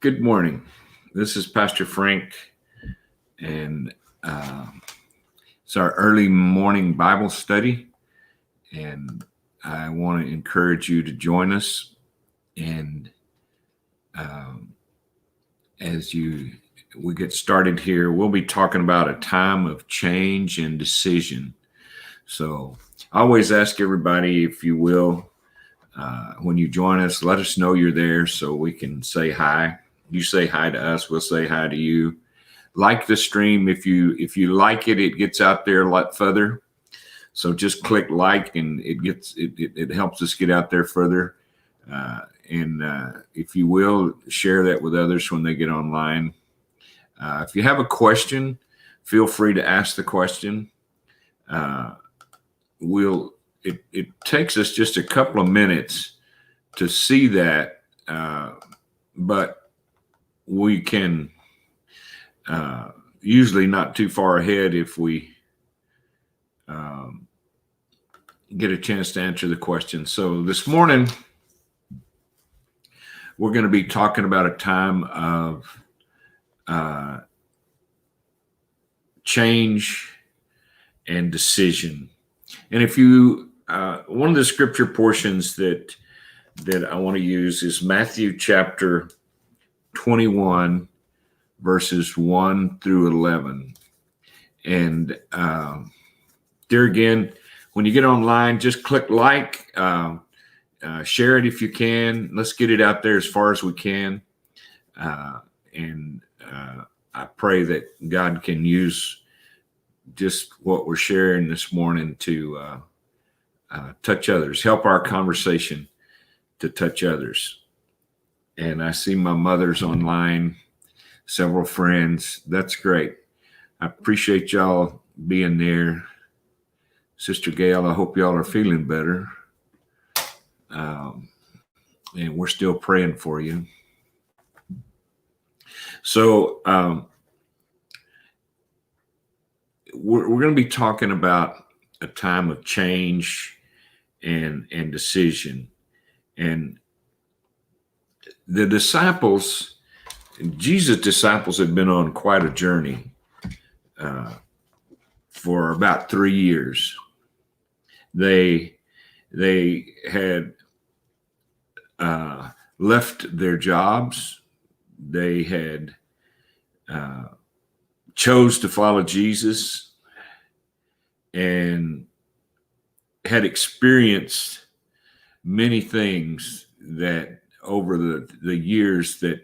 Good morning. This is Pastor Frank, and it's our early morning Bible study. And I want to encourage you to join us. And as we get started here, we'll be talking about a time of change and decision. So I always ask everybody, if you will, when you join us, let us know you're there so we can say hi. You say hi to us, we'll say hi to you. Like the stream. If you like it, it gets out there a lot further. So just click like, and it helps us get out there further. And if you will, share that with others when they get online. If you have a question, feel free to ask the question. It takes us just a couple of minutes to see that, but we can usually not too far ahead if we get a chance to answer the question. So this morning, we're going to be talking about a time of change and decision. And if you, one of the scripture portions that I want to use is Matthew chapter 21, verses 1 through 11. And there again, when you get online, just click like, share it if you can. Let's get it out there as far as we can. And I pray that God can use just what we're sharing this morning to touch others, help our conversation to touch others. And I see my mother's online, several friends. That's great. I appreciate y'all being there. Sister Gail, I hope y'all are feeling better. And we're still praying for you. So we're going to be talking about a time of change and decision. And the disciples, Jesus' disciples, had been on quite a journey for about 3 years. They had left their jobs. They had chose to follow Jesus and had experienced many things that over the years that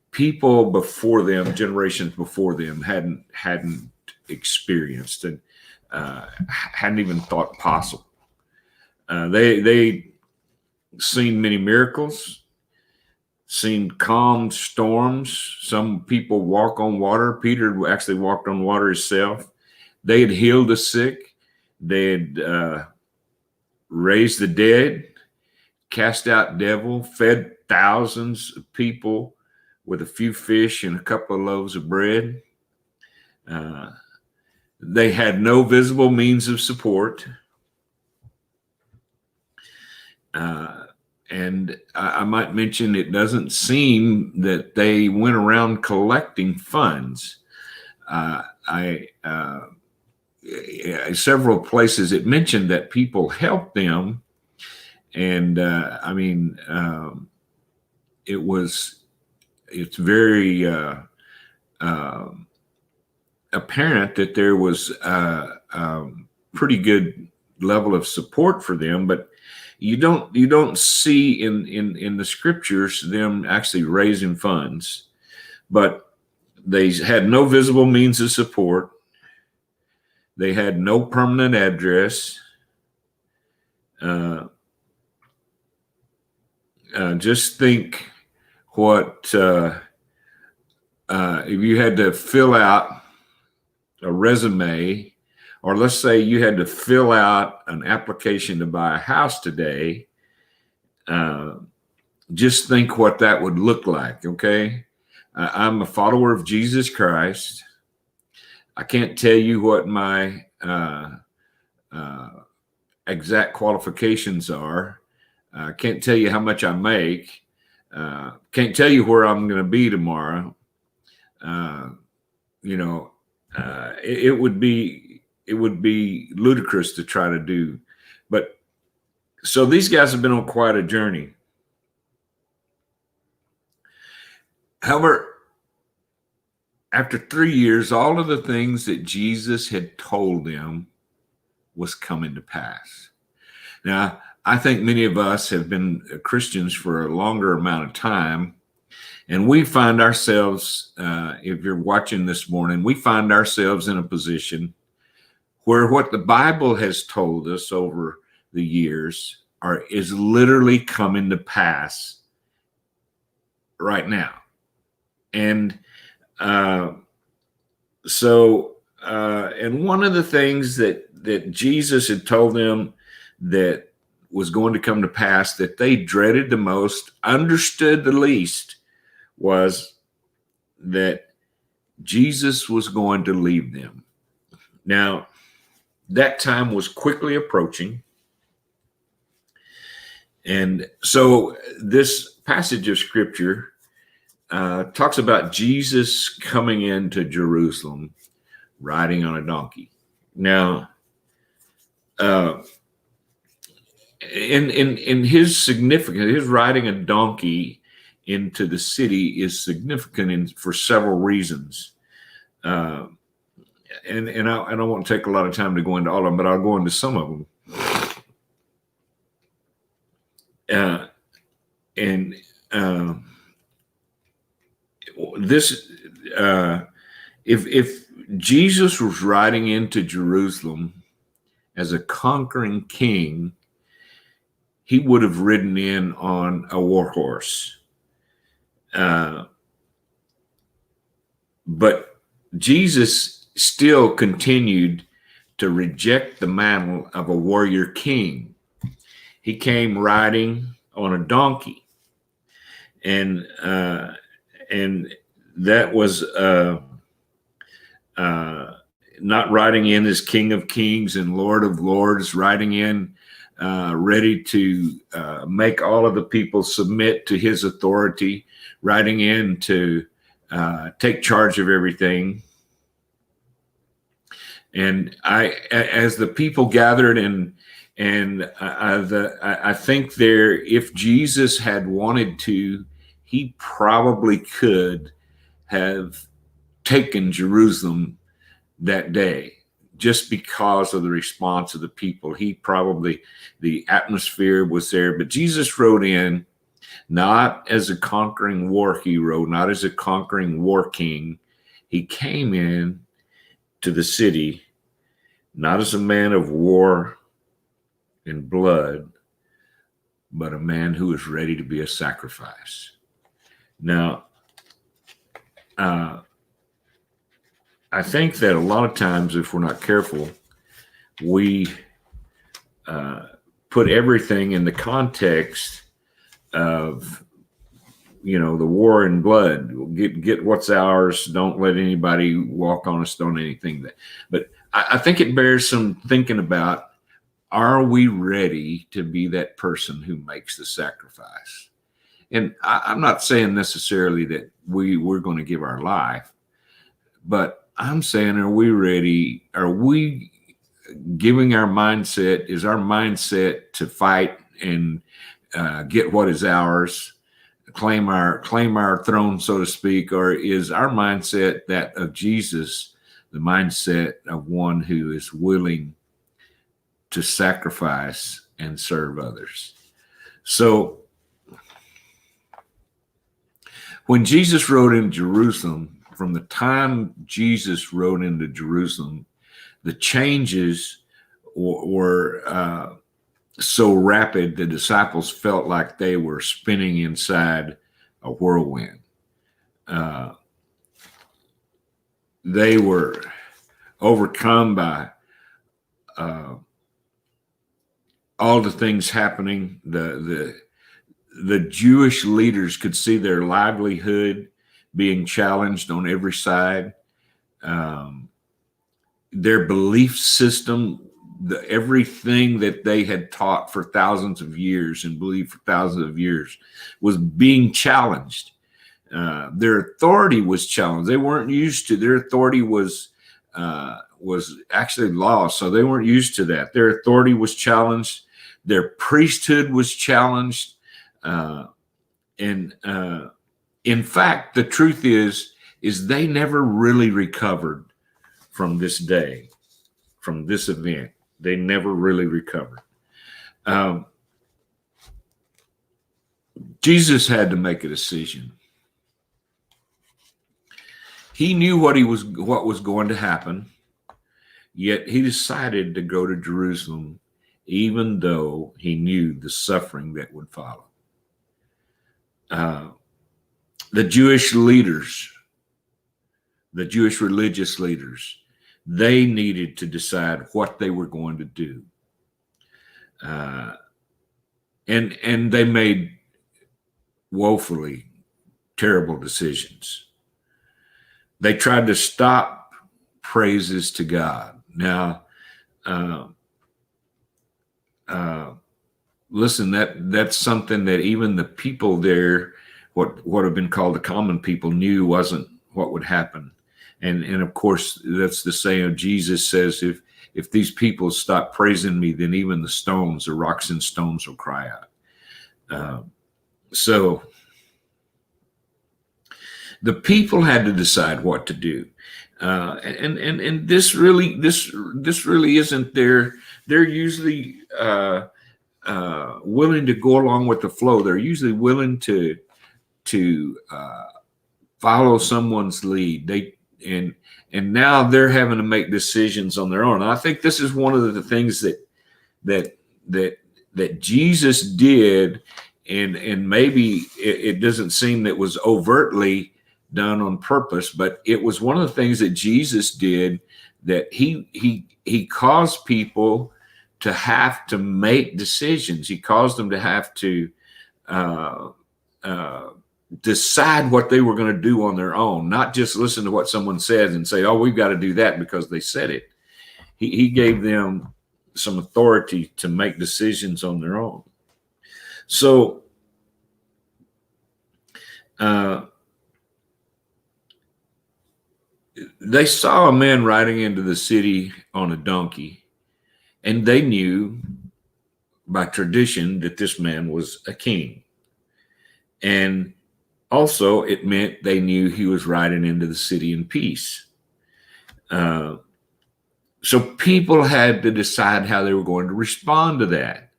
people before them, generations before them, hadn't experienced and hadn't even thought possible. They seen many miracles, seen calm storms. Some people walk on water. Peter actually walked on water himself. They had healed the sick. They had raised the dead, cast out devil, fed thousands of people with a few fish and a couple of loaves of bread. They had no visible means of support. And I might mention, it doesn't seem that they went around collecting funds. Several places it mentioned that people helped them. And it's very apparent that there was a pretty good level of support for them, but you don't see in the scriptures them actually raising funds. But they had no visible means of support. They had no permanent address. Just think what if you had to fill out a resume, or let's say you had to fill out an application to buy a house today. Just think what that would look like, okay? I'm a follower of Jesus Christ. I can't tell you what my exact qualifications are. I can't tell you how much I make. Can't tell you where I'm going to be tomorrow. You know, it would be ludicrous to try to do. But so these guys have been on quite a journey. However, after 3 years, all of the things that Jesus had told them was coming to pass. Now, I think many of us have been Christians for a longer amount of time, and we find ourselves, if you're watching this morning, we find ourselves in a position where what the Bible has told us over the years is literally coming to pass right now. And and one of the things that Jesus had told them that was going to come to pass, that they dreaded the most, understood the least, was that Jesus was going to leave them. Now, that time was quickly approaching. And so this passage of scripture talks about Jesus coming into Jerusalem riding on a donkey. Now, in his significance, his riding a donkey into the city is significant for several reasons. And I don't want to take a lot of time to go into all of them, but I'll go into some of them. If Jesus was riding into Jerusalem as a conquering king, he would have ridden in on a war horse. But Jesus still continued to reject the mantle of a warrior king. He came riding on a donkey, and that was not riding in as King of Kings and Lord of Lords, riding in ready to make all of the people submit to his authority, riding in to take charge of everything. And as the people gathered, I think if Jesus had wanted to, he probably could have taken Jerusalem that day, just because of the response of the people. The atmosphere was there, but Jesus rode in not as a conquering war hero, not as a conquering war king. He came in to the city not as a man of war and blood, but a man who is ready to be a sacrifice. Now, I think that a lot of times, if we're not careful, we put everything in the context of, the war and blood. Get what's ours. Don't let anybody walk on us. Don't anything that. But I think it bears some thinking about: are we ready to be that person who makes the sacrifice? And I'm not saying necessarily that we're going to give our life, but I'm saying, are we ready? Are we giving our mindset? Is our mindset to fight and get what is ours, claim our throne, so to speak, or is our mindset that of Jesus, the mindset of one who is willing to sacrifice and serve others? So when Jesus rode into Jerusalem, from the time Jesus rode into Jerusalem, the changes were so rapid, the disciples felt like they were spinning inside a whirlwind. They were overcome by all the things happening. The Jewish leaders could see their livelihood being challenged on every side. Their belief system everything that they had taught for thousands of years and believed for thousands of years was being challenged. Their authority was challenged. They weren't used to, their authority was actually law, so they weren't used to that. Their authority was challenged. Their priesthood was challenged. And in fact, the truth is they never really recovered from this day, from this event. They never really recovered. Jesus had to make a decision. He knew what was going to happen, yet he decided to go to Jerusalem, even though he knew the suffering that would follow. The Jewish leaders, the Jewish religious leaders, they needed to decide what they were going to do. And they made woefully terrible decisions. They tried to stop praises to God. Now, listen, that's something that even the people there, what have been called the common people, knew wasn't what would happen. And of course, that's the saying of Jesus says, if these people stop praising me, then even the rocks and stones will cry out. So the people had to decide what to do. And this really isn't they're usually willing to go along with the flow. They're usually willing to follow someone's lead. And now they're having to make decisions on their own. And I think this is one of the things that Jesus did, and maybe it doesn't seem that was overtly done on purpose, but it was one of the things that Jesus did, that he caused people to have to make decisions. He caused them to have to decide what they were going to do on their own, not just listen to what someone says and say, oh, we've got to do that because they said it. He gave them some authority to make decisions on their own. So they saw a man riding into the city on a donkey, and they knew by tradition that this man was a king. And also, it meant they knew he was riding into the city in peace. So people had to decide how they were going to respond to that.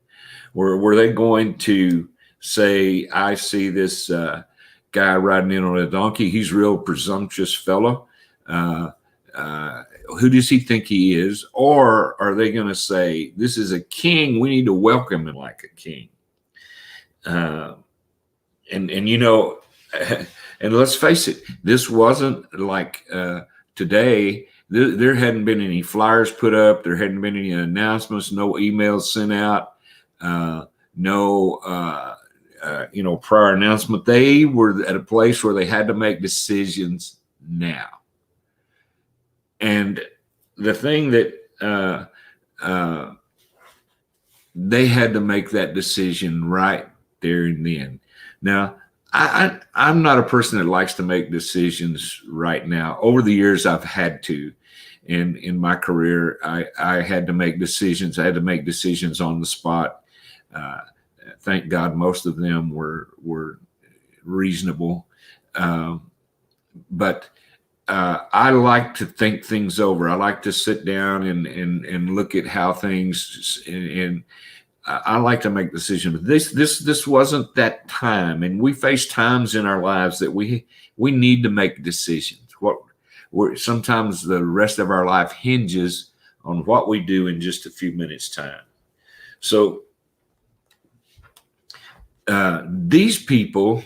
Were they going to say, I see this guy riding in on a donkey, he's a real presumptuous fellow. Who does he think he is? Or are they going to say, this is a king, we need to welcome him like a king? And you know, and let's face it, this wasn't like today. There hadn't been any flyers put up. There hadn't been any announcements, no emails sent out, no prior announcement. They were at a place where they had to make decisions now. And the thing that they had to make that decision right there and then. Now, I'm not a person that likes to make decisions right now. Over the years, I've had to. And in my career, I had to make decisions. I had to make decisions on the spot. Thank God most of them were reasonable. But I like to think things over. I like to sit down and look at how things, and I like to make decisions. This wasn't that time, and we face times in our lives that we need to make decisions. Sometimes the rest of our life hinges on what we do in just a few minutes' time. So these people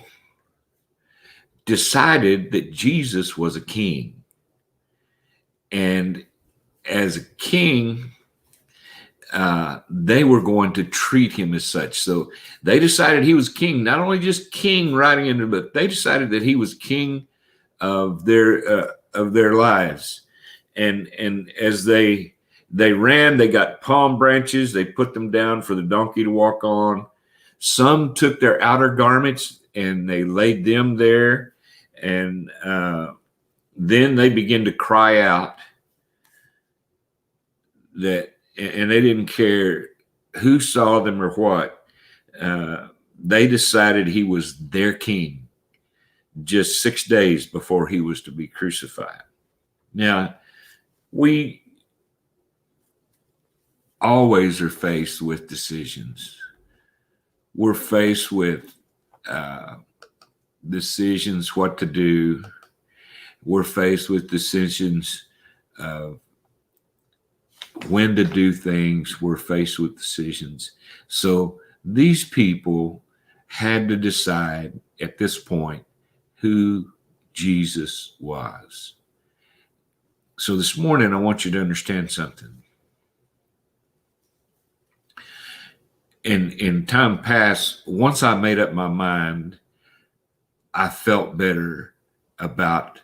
decided that Jesus was a king, and as a king, they were going to treat him as such. So they decided he was king, not only just king riding into, but they decided that he was king of their lives. And as they They ran, they got palm branches, they put them down for the donkey to walk on. Some took their outer garments and they laid them there. And then they began to cry out that, and they didn't care who saw them or what. They decided he was their king just 6 days before he was to be crucified. Now, we always are faced with decisions. We're faced with decisions what to do. We're faced with decisions of when to do things. We're faced with decisions. So these people had to decide at this point who Jesus was. So this morning, I want you to understand something. In time past, once I made up my mind, I felt better about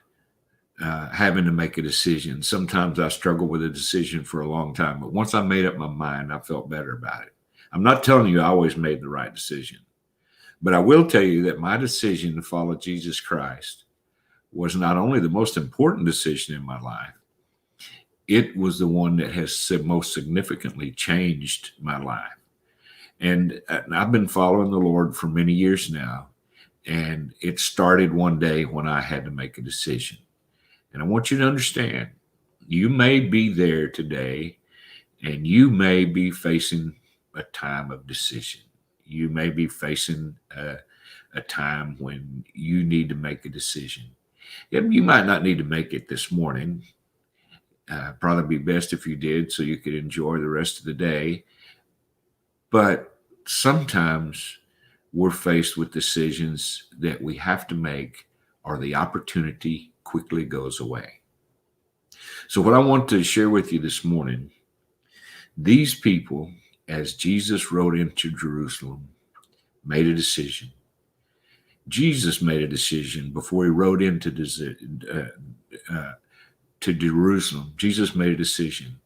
having to make a decision. Sometimes I struggle with a decision for a long time, but once I made up my mind, I felt better about it. I'm not telling you I always made the right decision, but I will tell you that my decision to follow Jesus Christ was not only the most important decision in my life, it was the one that has most significantly changed my life. And I've been following the Lord for many years now, and it started one day when I had to make a decision. And I want you to understand, you may be there today, and you may be facing a time of decision. You may be facing a time when you need to make a decision. You might not need to make it this morning. Probably be best if you did, so you could enjoy the rest of the day. But sometimes we're faced with decisions that we have to make, or the opportunity quickly goes away. So what I want to share with you this morning, these people, as Jesus rode into Jerusalem, made a decision. Jesus made a decision before he rode into to Jerusalem. Jesus made a decision.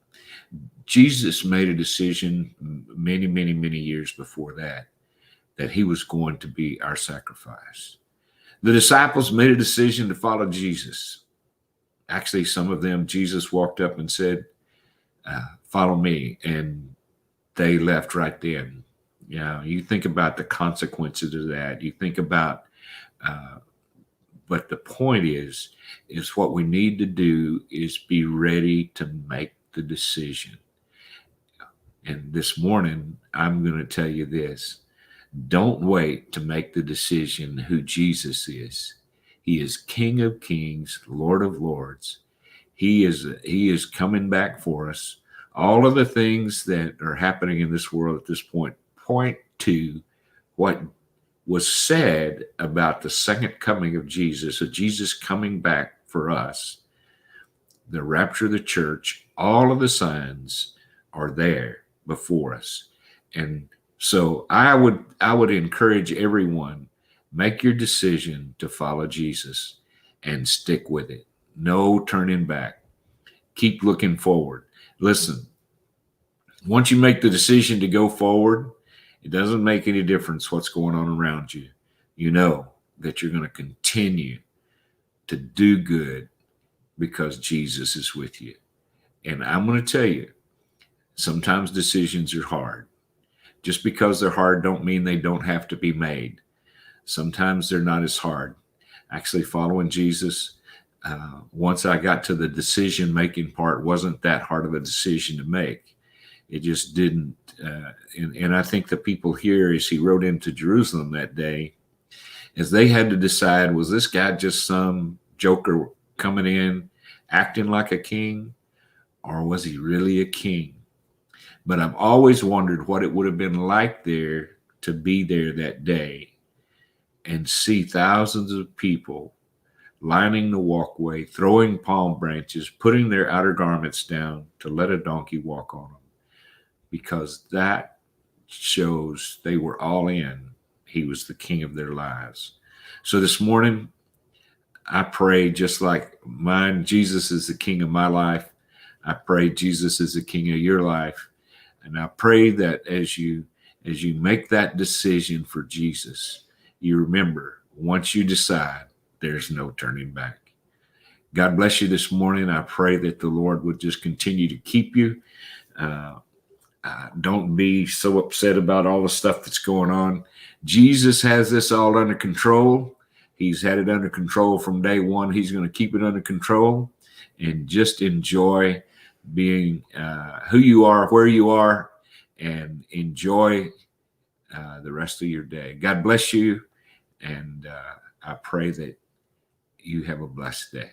Jesus made a decision many, many, many years before that he was going to be our sacrifice. The disciples made a decision to follow Jesus. Actually, some of them, Jesus walked up and said, follow me. And they left right then. You know, you think about the consequences of that. You think about, but the point is what we need to do is be ready to make the decision. And this morning, I'm going to tell you this. Don't wait to make the decision who Jesus is. He is King of Kings, Lord of Lords. He is coming back for us. All of the things that are happening in this world at this point to what was said about the second coming of Jesus, of Jesus coming back for us, the rapture of the church. All of the signs are there before us. And so I would encourage everyone, make your decision to follow Jesus and stick with it. No turning back. Keep looking forward. Listen, once you make the decision to go forward, it doesn't make any difference what's going on around you. You know that you're going to continue to do good because Jesus is with you. And I'm going to tell you, sometimes decisions are hard. Just because they're hard don't mean they don't have to be made. Sometimes they're not as hard. Actually, following Jesus, once I got to the decision-making part, wasn't that hard of a decision to make. It just didn't. And I think the people here, as he rode into Jerusalem that day, as they had to decide, was this guy just some joker coming in, acting like a king, or was he really a king? But I've always wondered what it would have been like there to be there that day and see thousands of people lining the walkway, throwing palm branches, putting their outer garments down to let a donkey walk on them. Because that shows they were all in. He was the king of their lives. So this morning, I pray just like mine, Jesus is the king of my life. I pray Jesus is the king of your life. And I pray that as you make that decision for Jesus, you remember, once you decide, there's no turning back. God bless you this morning. I pray that the Lord would just continue to keep you. Don't be so upset about all the stuff that's going on. Jesus has this all under control. He's had it under control from day one. He's going to keep it under control, and just enjoy being who you are, where you are, and enjoy the rest of your day. God bless you, and I pray that you have a blessed day.